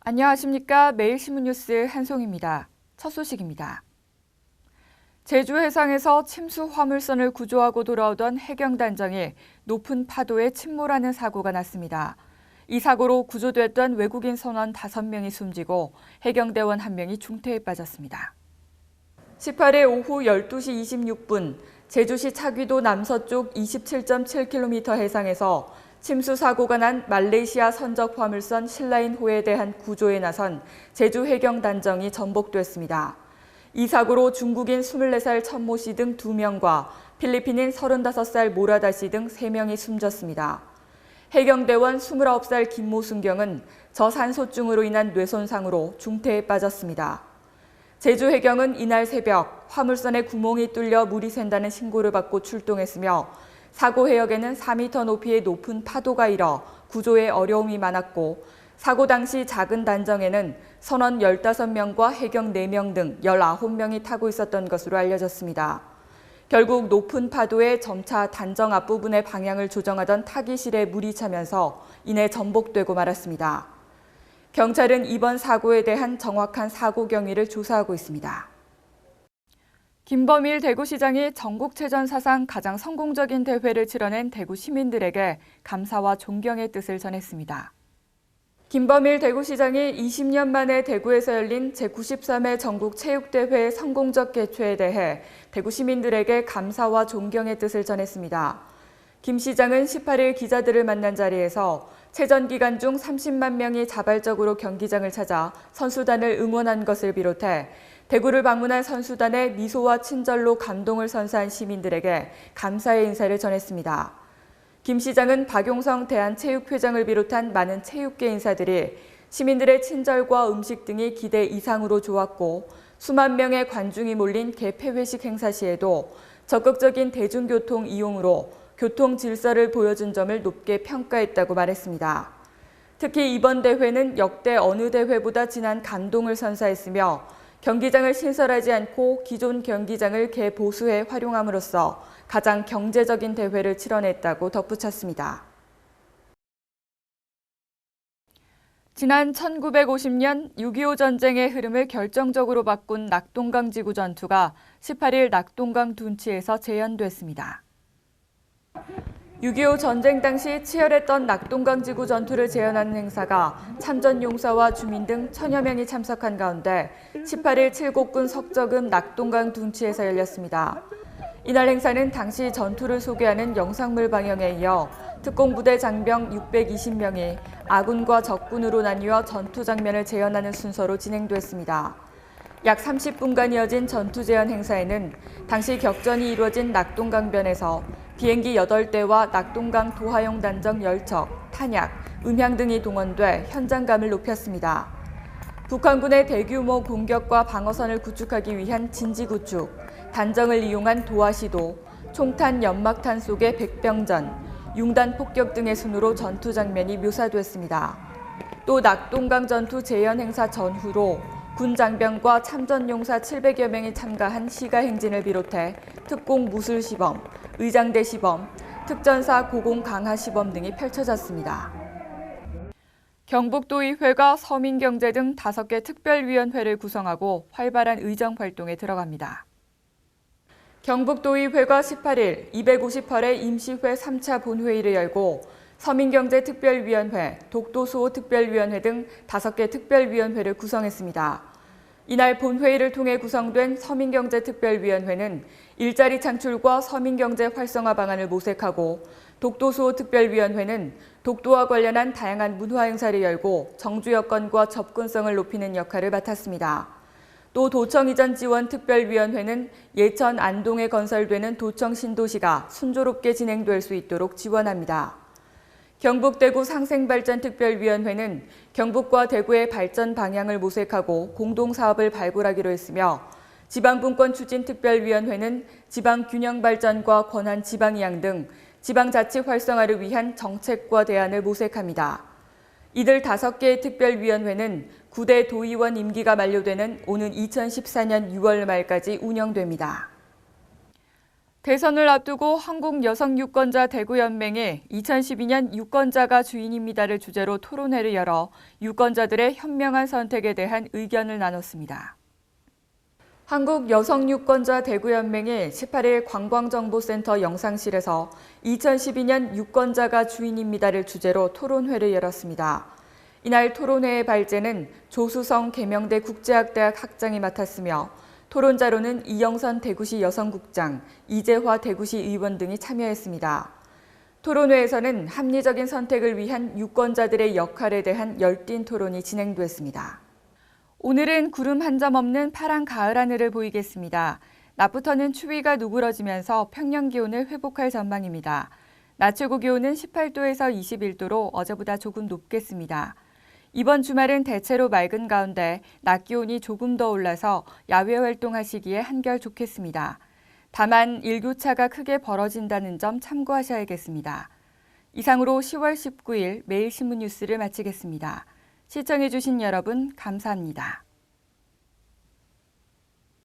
안녕하십니까. 매일신문 뉴스 한송입니다. 첫 소식입니다. 제주 해상에서 침수 화물선을 구조하고 돌아오던 해경단정이 높은 파도에 침몰하는 사고가 났습니다. 이 사고로 구조됐던 외국인 선원 5명이 숨지고 해경대원 1명이 중태에 빠졌습니다. 18일 오후 12시 26분 제주시 차귀도 남서쪽 27.7km 해상에서 침수 사고가 난 말레이시아 선적 화물선 신라인호에 대한 구조에 나선 제주 해경단정이 전복됐습니다. 이 사고로 중국인 24살 천모 씨 등 2명과 필리핀인 35살 모라다 씨 등 3명이 숨졌습니다. 해경대원 29살 김모순경은 저산소증으로 인한 뇌손상으로 중태에 빠졌습니다. 제주해경은 이날 새벽 화물선에 구멍이 뚫려 물이 샌다는 신고를 받고 출동했으며 사고 해역에는 4m 높이의 높은 파도가 일어 구조에 어려움이 많았고 사고 당시 작은 단정에는 선원 15명과 해경 4명 등 19명이 타고 있었던 것으로 알려졌습니다. 결국 높은 파도에 점차 단정 앞부분의 방향을 조정하던 타기실에 물이 차면서 이내 전복되고 말았습니다. 경찰은 이번 사고에 대한 정확한 사고 경위를 조사하고 있습니다. 김범일 대구시장이 전국체전 사상 가장 성공적인 대회를 치러낸 대구 시민들에게 감사와 존경의 뜻을 전했습니다. 김범일 대구시장이 20년 만에 대구에서 열린 제93회 전국체육대회 성공적 개최에 대해 대구 시민들에게 감사와 존경의 뜻을 전했습니다. 김 시장은 18일 기자들을 만난 자리에서 체전 기간 중 30만 명이 자발적으로 경기장을 찾아 선수단을 응원한 것을 비롯해 대구를 방문한 선수단의 미소와 친절로 감동을 선사한 시민들에게 감사의 인사를 전했습니다. 김 시장은 박용성 대한체육회장을 비롯한 많은 체육계 인사들이 시민들의 친절과 음식 등이 기대 이상으로 좋았고 수만 명의 관중이 몰린 개폐회식 행사 시에도 적극적인 대중교통 이용으로 교통 질서를 보여준 점을 높게 평가했다고 말했습니다. 특히 이번 대회는 역대 어느 대회보다 진한 감동을 선사했으며 경기장을 신설하지 않고 기존 경기장을 개보수해 활용함으로써 가장 경제적인 대회를 치러냈다고 덧붙였습니다. 지난 1950년 6.25 전쟁의 흐름을 결정적으로 바꾼 낙동강 지구 전투가 18일 낙동강 둔치에서 재연됐습니다. 6.25 전쟁 당시 치열했던 낙동강 지구 전투를 재현하는 행사가 참전 용사와 주민 등 1000여 명이 참석한 가운데 18일 칠곡군 석저금 낙동강 둔치에서 열렸습니다. 이날 행사는 당시 전투를 소개하는 영상물 방영에 이어 특공부대 장병 620명이 아군과 적군으로 나뉘어 전투 장면을 재현하는 순서로 진행됐습니다. 약 30분간 이어진 전투 재현 행사에는 당시 격전이 이루어진 낙동강변에서 비행기 8대와 낙동강 도하용 단정 10척, 탄약, 음향 등이 동원돼 현장감을 높였습니다. 북한군의 대규모 공격과 방어선을 구축하기 위한 진지 구축, 단정을 이용한 도하 시도, 총탄 연막탄 속의 백병전, 융단 폭격 등의 순으로 전투 장면이 묘사됐습니다. 또 낙동강 전투 재현 행사 전후로 군 장병과 참전 용사 700여 명이 참가한 시가 행진을 비롯해 특공 무술 시범, 의장대 시범, 특전사 고공 강화 시범 등이 펼쳐졌습니다. 경북도의회가 서민경제 등 5개 특별위원회를 구성하고 활발한 의정 활동에 들어갑니다. 경북도의회가 18일 258회 임시회 3차 본회의를 열고 서민경제특별위원회, 독도수호특별위원회 등 5개 특별위원회를 구성했습니다. 이날 본회의를 통해 구성된 서민경제특별위원회는 일자리 창출과 서민경제 활성화 방안을 모색하고 독도수호특별위원회는 독도와 관련한 다양한 문화 행사를 열고 정주 여건과 접근성을 높이는 역할을 맡았습니다. 또 도청 이전 지원 특별위원회는 예천 안동에 건설되는 도청 신도시가 순조롭게 진행될 수 있도록 지원합니다. 경북 대구 상생발전특별위원회는 경북과 대구의 발전 방향을 모색하고 공동사업을 발굴하기로 했으며 지방분권추진특별위원회는 지방균형발전과 권한 지방이양 등 지방자치 활성화를 위한 정책과 대안을 모색합니다. 이들 5개의 특별위원회는 9대 도의원 임기가 만료되는 오는 2014년 6월 말까지 운영됩니다. 대선을 앞두고 한국여성유권자 대구연맹이 2012년 유권자가 주인입니다를 주제로 토론회를 열어 유권자들의 현명한 선택에 대한 의견을 나눴습니다. 한국여성유권자 대구연맹이 18일 관광정보센터 영상실에서 2012년 유권자가 주인입니다를 주제로 토론회를 열었습니다. 이날 토론회의 발제는 조수성 계명대 국제학대학 학장이 맡았으며 토론자로는 이영선 대구시 여성국장, 이재화 대구시 의원 등이 참여했습니다. 토론회에서는 합리적인 선택을 위한 유권자들의 역할에 대한 열띤 토론이 진행됐습니다. 오늘은 구름 한 점 없는 파란 가을 하늘을 보이겠습니다. 낮부터는 추위가 누그러지면서 평년 기온을 회복할 전망입니다. 낮 최고 기온은 18도에서 21도로 어제보다 조금 높겠습니다. 이번 주말은 대체로 맑은 가운데 낮 기온이 조금 더 올라서 야외 활동하시기에 한결 좋겠습니다. 다만 일교차가 크게 벌어진다는 점 참고하셔야겠습니다. 이상으로 10월 19일 매일신문 뉴스를 마치겠습니다. 시청해주신 여러분 감사합니다.